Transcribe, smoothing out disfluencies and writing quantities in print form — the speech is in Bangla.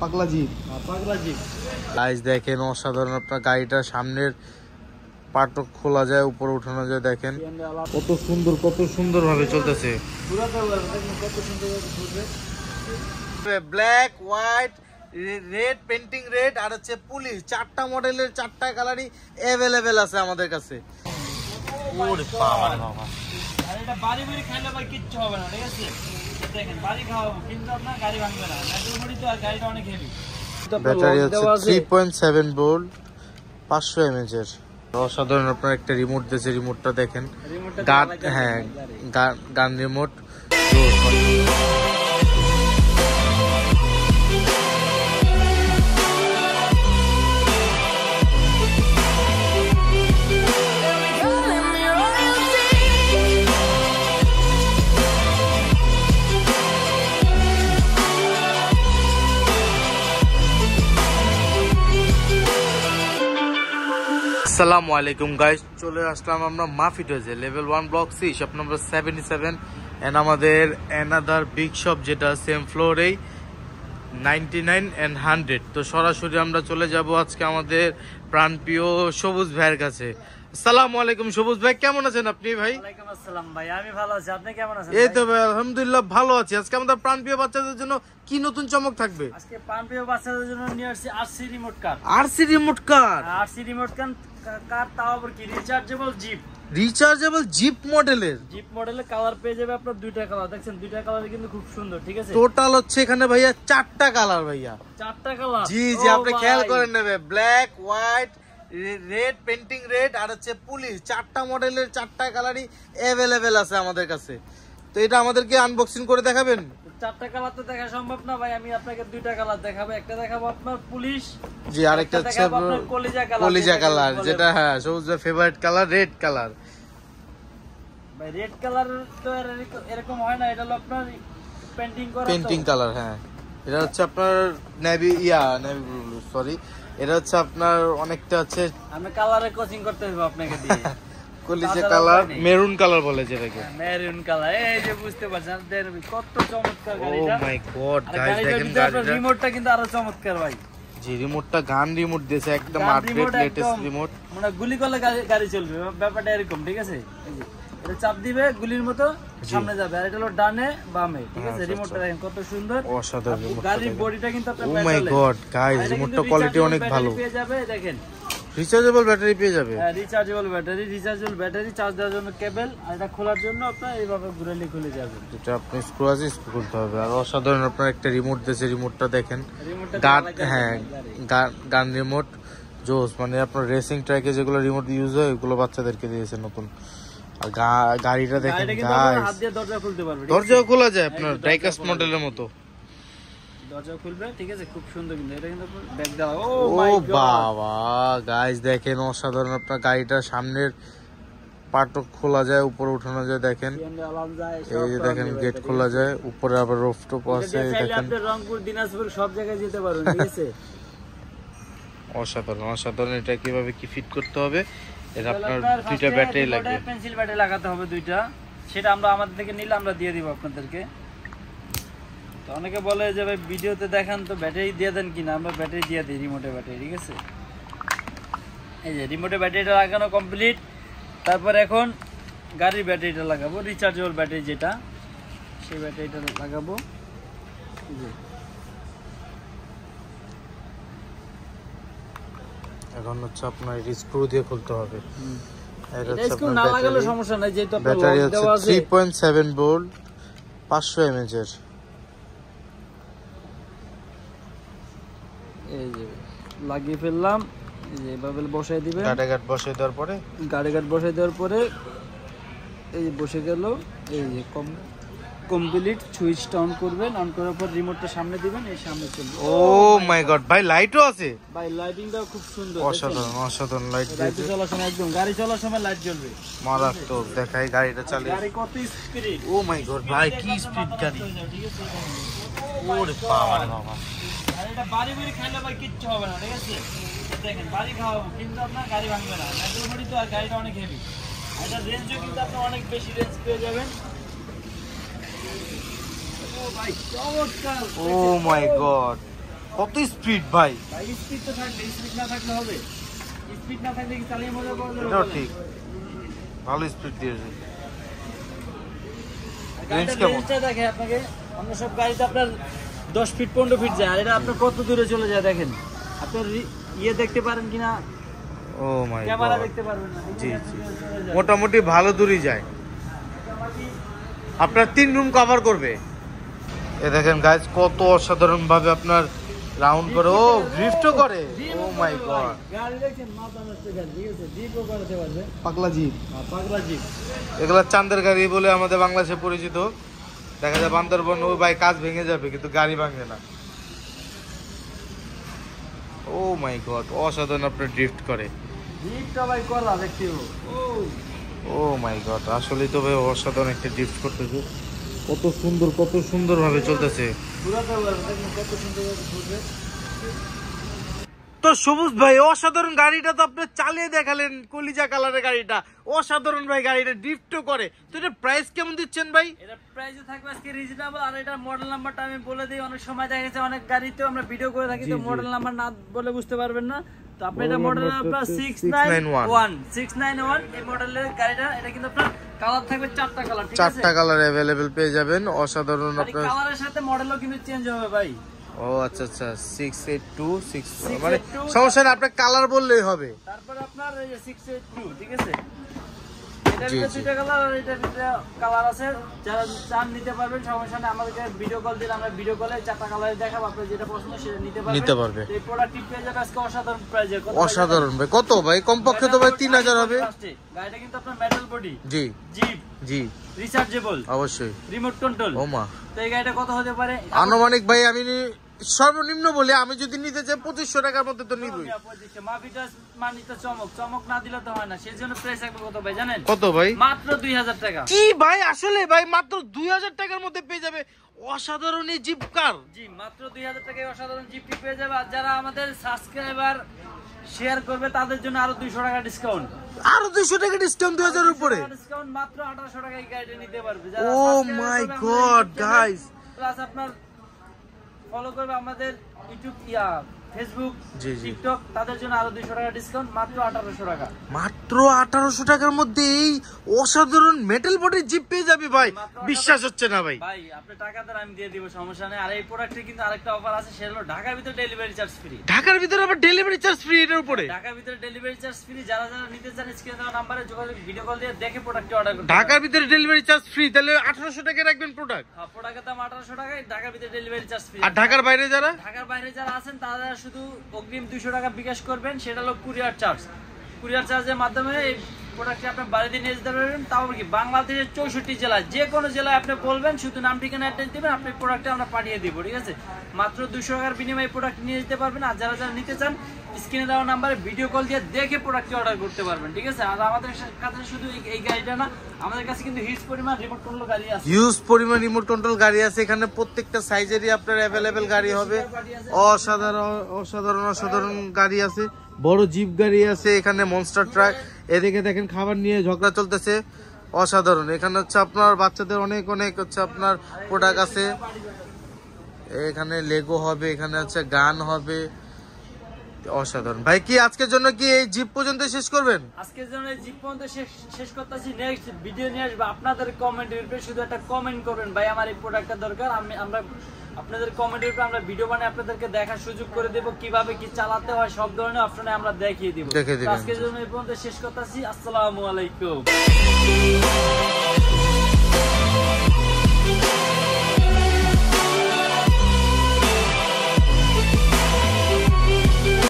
পাগলা জিপ। গাইস দেখেন অসাধারণ, আপনার গাড়িটার সামনের পাটক খোলা যায়, উপরে উঠানো যায়, দেখেন কত সুন্দর ভাবে চলতেছে। Black, white, red, painting red আর হচ্ছে পুলিশ, 4টা মডেলের 4টা কালারই অ্যাভেলেবেল আছে আমাদের কাছে। ওরে বাবা রে বাবা, আর এটা বাড়ি বাড়ি খাইলে ভাই কিচ্ছু হবে না, ঠিক আছে? দেখেন বাড়ি খাওয়াবো কিন্তু আপনার গাড়ি ভাঙবে না, মেটাল বডি তো, আর গাড়িটা অনেক হেভি। ব্যাটারি হচ্ছে 3.7 ভোল্ট 500 mAh এর। অসাধারণ, আপনার একটা রিমোট দিয়েছে, রিমোটটা দেখেন, গান, হ্যাঁ গান রিমোট। আসসালামু আলাইকুম গাইস, চলে আসলাম আমরা মাফি টয়েজে, level 1 block C, shop number 77 and আমাদের অ্যানাদার বিগ শপ যেটা সেম ফ্লোরেই 99 and 100। তো সরাসরি আমরা চলে যাব আজকে আমাদের প্রাণপ্রিয় সবুজ ভাইয়ের কাছে। আসসালামু আলাইকুম সবুজ ভাই, কেমন আছেন আপনি ভাই? ওয়ালাইকুম আসসালাম ভাই, আমি ভালো আছি, আপনি কেমন আছেন? এই তো ভাই আলহামদুলিল্লাহ ভালো আছি। আজকে আমাদের প্রাণপ্রিয় বাচ্চাদের জন্য কি নতুন চমক থাকবে? আজকে প্রাণপ্রিয় বাচ্চাদের জন্য নিয়ে আসছি আরসি রিমোট কার। আরসি রিমোট কার? আরসি রিমোট কার, তাও আবার কি রিচার্জেবল জিপ। রিচার্জেবল জিপ মডেলের, জিপ মডেলের কালার পেয়ে যাবে আপনার 2টা কালার, দেখছেন 2টা কালার কিন্তু খুব সুন্দর, ঠিক আছে? টোটাল হচ্ছে এখানে ভাইয়া 4টা কালার ভাইয়া। 4টা কালার? জি জি, আপনি খেয়াল করে নেবে, black, white, red, painting red আর হচ্ছে পুলিশ, 4টা মডেলের 4টা কালারই অ্যাভেলেবেল আছে আমাদের কাছে। তো এটা আমাদেরকে আনবক্সিং করে দেখাবেন? 4টা কালার তো দেখা সম্ভব না ভাই, আমি আপনাকে 2টা কালার দেখাবো। একটা দেখাবো আপনার পুলিশ, জি, আরেকটা হচ্ছে আপনার কলিজা কালার, যেটা হ্যাঁ সবুজের ফেভারিট কালার, রেড কালার। ভাই রেড কালার তো এরকম হয় না, এটা হলো আপনার পেন্টিং কালার। হ্যাঁ, এটা হচ্ছে আপনার নেভি সরি, এটা হচ্ছে আপনার অনেকটা হচ্ছে আমি কালারে কোচিং করতে হবে আপনাকে দিয়ে। কলিজা কালার, মেরুন কালার বলে যেটাকে, মেরুন কালার। এই যে বুঝতে পারছেন কত চমৎকার গাড়িটা। ও মাই গড গাইস, দেখেন গাড়িটার রিমোটটা কিন্তু আরো চমৎকার ভাই। জি, রিমোটটা গান রিমোট দিয়েছে, একদম আপডেট লেটেস্ট রিমোট। মানে গুলি করলে গাড়ি চলবে, ব্যাপারটা এরকম, ঠিক আছে? এই যে এটা চাপ দিবে, গুলির মতো সামনে যাবে, আর এটা হলো ডানে বামে, ঠিক আছে? রিমোটটা দেখেন কত সুন্দর, অসাধারণ। গাড়ির বডিটা কিন্তু আপনার ও মাই গড গাইস, রিমোটটা কোয়ালিটি অনেক ভালো। পেয়ে যাবে, দেখেন রিচার্জেবল ব্যাটারি পেয়ে যাবে। হ্যাঁ, রিচার্জেবল ব্যাটারি, চার্জ দেওয়ার জন্য কেবল, আর এটা খোলার জন্য আপনার এইভাবে ঘুরালে খুলে যাবে। এটা আপনি স্ক্রু করতে হবে। আর অসাধারণ, আপনার একটা রিমোট দিয়েছে, রিমোটটা দেখেন, গান রিমোট জোস। মানে আপনার রেসিং ট্র্যাকে যেগুলো রিমোট ইউজ হয় ওগুলো বাচ্চাদেরকে দিয়েছে নতুন। আর গাড়িটা দেখেন গাইস, হাত দিয়ে দরজা খুলতে পারবে, দরজা খোলা যায় আপনার ডাইকাস্ট মডেলের মতো, দরজা খুলবে, ঠিক আছে? খুব সুন্দর, কিন্তু এটা কিন্তু ব্যাক দাও। ও বাবা গাইস দেখেন অসাধারণ, আপনার গাড়িটার সামনের পাটক খোলা যায়, উপরে উঠানো যায়, দেখেন এই যে দেখেন গেট খোলা যায়, উপরে আবার রুফটপ আছে, দেখেন রংপুর, দিনাজপুর সব জায়গায় যেতে পারবেন, ঠিক আছে? অসাধারণ। এটা কিভাবে কি ফিট করতে হবে? এটা আপনার 2টা ব্যাটারি লাগবে, পেন্সিল ব্যাটারি লাগাতে হবে 2টা, সেটা আমরা আমাদের থেকে নিলে আমরা দিয়ে দিব আপনাদেরকে। তো অনেকে বলে যে ভাই ভিডিওতে দেখান তো ব্যাটারি দিয়ে দেন কিনা, আমরা ব্যাটারি দিয়ে দিই, রিমোটের ব্যাটারি, ঠিক আছে? এই যে রিমোটের ব্যাটারিটা লাগানো কমপ্লিট। তারপর এখন গাড়ির ব্যাটারিটা লাগাবো, রিচার্জেবল ব্যাটারি যেটা, সেই ব্যাটারিটা লাগাবো। এখন হচ্ছে আপনার স্ক্রু দিয়ে খুলতে হবে। এটা স্ক্রু না লাগালে সমস্যা নাই, যেহেতু আপনার ব্যাটারি হচ্ছে 3.7 ভোল্ট 500 mAh এর। এই যে লাগিয়ে ফেললাম, এই যে এভাবে বসাই দিবেন, গাড়ি বসাই দেওয়ার পরে এই যে বসে গেল। এই যে কমপ্লিট, সুইচটা অন করবেন, অন করার পর রিমোটটা সামনে দিবেন, এই সামনে চলবে। ও মাই গড ভাই, লাইটও আছে ভাই, লাইটিংটাও খুব সুন্দর, অসাধারণ লাইট দিয়েছে। চলার সময় একদম গাড়ি চলার সময় লাইট জ্বলবে, মারাত্মক। দেখাই গাড়িটা চালিয়ে, গাড়ি কত স্পিড। ও মাই গড ভাই, কি স্পিড গাড়ি, ঠিক আছে? ওরে বাবা রে বাবা, আর এটা বাড়ি বাড়ি খাইলে ভাই কিচ্ছু হবে না, ঠিক আছে? দেখেন বাড়ি খাওয়াবো কিন্তু আপনার গাড়ি ভাঙবে না, মেটাল বডি তো, আর গাড়িটা অনেক হেভি। এটা রেঞ্জও কিন্তু আপনি অনেক বেশি রেঞ্জ পেয়ে যাবেন। ভাই চমৎকার। ও মাই গড, কত স্পিড ভাই। ভাই স্পিড তো থাকবে, স্পিড না থাকলে হবে? স্পিড না থাকলে কি চালিয়ে মজা পাওয়া যাবে? এটাও ঠিক, ভালো স্পিড দিয়েছে। গাড়িটার কেমন? রেঞ্জটা দেখে আপনাকে, অন্য সব গাড়িতে আপনার 10 ফিট 15 ফিট যায়, আর এটা আপনার কত দূরে চলে যায় দেখেন। আপনার ইয়ে দেখতে পারেন কিনা, ও মাই ক্যামেরা গড, দেখতে পারবেন না। জি জি, মোটামুটি ভালো দূরই যায়। আপনার 3 রুম কভার করবে। এ দেখেন গাইস, কত অসাধারণ ভাবে আপনার রাউন্ড করে, ও ড্রিফটও করে। ও মাই গড, গাড়ি দেখেন মাথা নষ্ট গাড়ি, ঠিক আছে, জিপও করতে পারবে। পাগলা জিপ। পাগলা জিপ। এগুলা চান্দের গাড়ি বলে আমাদের বাংলাদেশে পরিচিত। দেখা যায় বান্দরবন ও ভাই কাজ ভেঙে যাবে কিন্তু গাড়ি ভাঙে না। ও মাই গড, অসাধারণ আপনার ড্রিফট করে। জিপটা ভাই কলা দেখতে হবে। ও মাই গড, আসলে তো ভাই অসাধারণ একটা ড্রিফট করতেছে। কত সুন্দর ভাবে চলতেছে। ঘুরাতে পারবে, দেখেন কত সুন্দর ঘুরবে। তো সবুজ ভাই, অসাধারণ গাড়িটা তো আপনি চালিয়ে দেখালেন, কলিজা কালারের গাড়িটা অসাধারণ ভাই, গাড়িটা ড্রিফটও করে। তো এটা প্রাইস কেমন দিচ্ছেন ভাই? এটা প্রাইসে থাকবে আজকে রিজনেবল। আর এটা মডেল নাম্বারটা আমি বলে দিই, অনেক সময় দেখা গেছে অনেক গাড়িতে আমরা ভিডিও করে থাকি, তো মডেল নাম্বার না বলে বুঝতে পারবেন না। তো আপনি এটা মডেল নাম্বার 691 এই মডেলের গাড়িটা। এটা কিন্তু আপনার কালার থাকবে 4টা কালার, ঠিক আছে? 4টা কালার अवेलेबल পেয়ে যাবেন, অসাধারণ আর আপনার। কালারের সাথে মডেলও কিন্তু চেঞ্জ হবে ভাই। ও আচ্ছা আচ্ছা, 682 মানে সমস্যা না, আপনার কালার বললেই হবে। তারপরে আপনার এই যে 682, ঠিক আছে? এটার জি, ভিতরে জি। দুইটা কালার আর এটার ভিতরে কালার আছে। যারা চান নিতে পারবেন, সমস্যা নেই, আমাদেরকে ভিডিও কল দিলে আমরা ভিডিও কলে 4টা কালার দেখাবো, আপনার যেটা পছন্দ সেটা নিতে পারবে। তো এই প্রোডাক্টটি পেয়ে যাবে আজকে অসাধারণ প্রাইসে। অসাধারণ ভাই, কত ভাই? কমপক্ষে তো ভাই 3000 হবে। গাড়িটা কিন্তু আপনার মেটাল বডি, জি জিপ, জি, রিচার্জেবল, অবশ্যই। Remote control. ও মা, তো এই গাড়িটা কত হতে পারে? আনুমানিক ভাই আমি সর্বনিম্ন বলি, আমি যদি নিতে চাই 2500 টাকার মধ্যে তো নিবই। চমক না দিলে তো হয় না, সেই জন্য প্রাইস একবার কত ভাই জানেন? কত ভাই? মাত্র 2000 টাকা। কি ভাই, আসলে ভাই মাত্র 2000 টাকার মধ্যে পেয়ে যাবে অসাধারণ এই জিপ কার। জি, মাত্র 2000 টাকায় অসাধারণ জিপটি পেয়ে যাবে। আর যারা আমাদের সাবস্ক্রাইবার শেয়ার করবে তাদের জন্য আরো 200 টাকা ডিসকাউন্ট। আরো 200 টাকা ডিসকাউন্ট 2000 এর উপরে। ডিসকাউন্ট মাত্র 1800 টাকায় গাড়িটা নিতে পারবে। ও মাই গড গাইস, প্লাস আপনার ফলো করবে আমাদের ইউটিউব, ফেসবুক, জি, জি। টিকটক, তাদের জন্য আরো 200 টাকা ডিসকাউন্ট, মাত্র 1800 টাকা। মাত্র 1800 টাকার মধ্যে এই অসাধারণ মেটাল বডির জিপ পেয়ে যাবে ভাই, বিশ্বাস হচ্ছে না ভাই। ভাই আপনি টাকা তো আমি দিয়ে দিব, সমস্যা নেই। আর এই প্রোডাক্টে কিন্তু আরেকটা অফার আছে, সেটা হলো ঢাকার ভিতরে ডেলিভারি চার্জ ফ্রি। ঢাকার ভিতরে আবার ডেলিভারি চার্জ ফ্রি এর উপরে? ঢাকার ভিতরে ডেলিভারি চার্জ ফ্রি। যারা যারা নিতে চান স্ক্রিনে দেওয়া নম্বরে যোগাযোগ, ভিডিও কল দিয়ে দেখে প্রোডাক্টটি অর্ডার করুন। ঢাকার ভিতরে ডেলিভারি চার্জ ফ্রি, তাহলে 1800 টাকা রাখবেন প্রোডাক্ট। হ্যাঁ, প্রোডাক্টের দাম 1800 টাকায়, ঢাকার ভিতরে ডেলিভারি চার্জ ফ্রি। আর ঢাকার বাইরে যারা? ঢাকার বাইরে যারা আছেন তারা শুধু অগ্রিম 200 টাকা বিকাশ করবেন, সেটা হলো কুরিয়ার চার্জ। কুরিয়ার চার্জের মাধ্যমে এই প্রোডাক্টটি আপনার বাড়িতে নিয়ে যেতে পারবেন। তাও কি বাংলাদেশের 64 জেলায়, যে কোনো জেলায় আপনি বলবেন, শুধু নাম ঠিকানা অ্যাড্রেস দিবেন, আপনি প্রোডাক্টটা আমরা পাঠিয়ে দিব, ঠিক আছে? মাত্র 200 টাকার বিনিময়ে প্রোডাক্ট নিয়ে যেতে পারবেন। আর যারা যারা নিতে চান স্ক্রিনে দেওয়া নাম্বারে ভিডিও কল দিয়ে দেখে প্রোডাক্টটি অর্ডার করতে পারবেন, ঠিক আছে? আর আমাদের কাছে শুধু এই গাড়িটা না, আমাদের কাছে কিন্তু হিউজ পরিমাণ রিমোট কন্ট্রোল গাড়ি আছে। হিউজ পরিমাণ রিমোট কন্ট্রোল গাড়ি আছে এখানে, প্রত্যেকটা সাইজেরই আপনার অ্যাভেলেবেল গাড়ি হবে। অসাধারণ গাড়ি আছে, বড় জিপ গাড়ি আছে এখানে, মনস্টার ট্রাক। এদিকে দেখেন খাবার নিয়ে ঝগড়া চলতেছে, অসাধারণ। এখানে হচ্ছে আপনার বাচ্চাদের অনেক হচ্ছে আপনার প্রোডাক্ট আছে। এখানে লেগো হবে, এখানে হচ্ছে গান হবে, অসাধারণ। ভাই কি আজকের জন্য কি এই জিপ পর্যন্ত শেষ করবেন? আজকের জন্য এই জিপ পর্যন্ত শেষ করতেছি। নেক্সট ভিডিও নিয়ে আসবো, আপনাদের কমেন্টের উপরে শুধু একটা কমেন্ট করবেন, ভাই আমার এই প্রোডাক্টটা দরকার। আমরা আপনাদের কমেন্টের উপরে আমরা ভিডিও বানিয়ে আপনাদেরকে দেখার সুযোগ করে দেব, কিভাবে কি চালাতে হয়, সব ধরনের অপশনে আমরা দেখিয়ে দিব। আজকের জন্য এই পর্যন্ত শেষ করতেছি। আসসালামু আলাইকুম।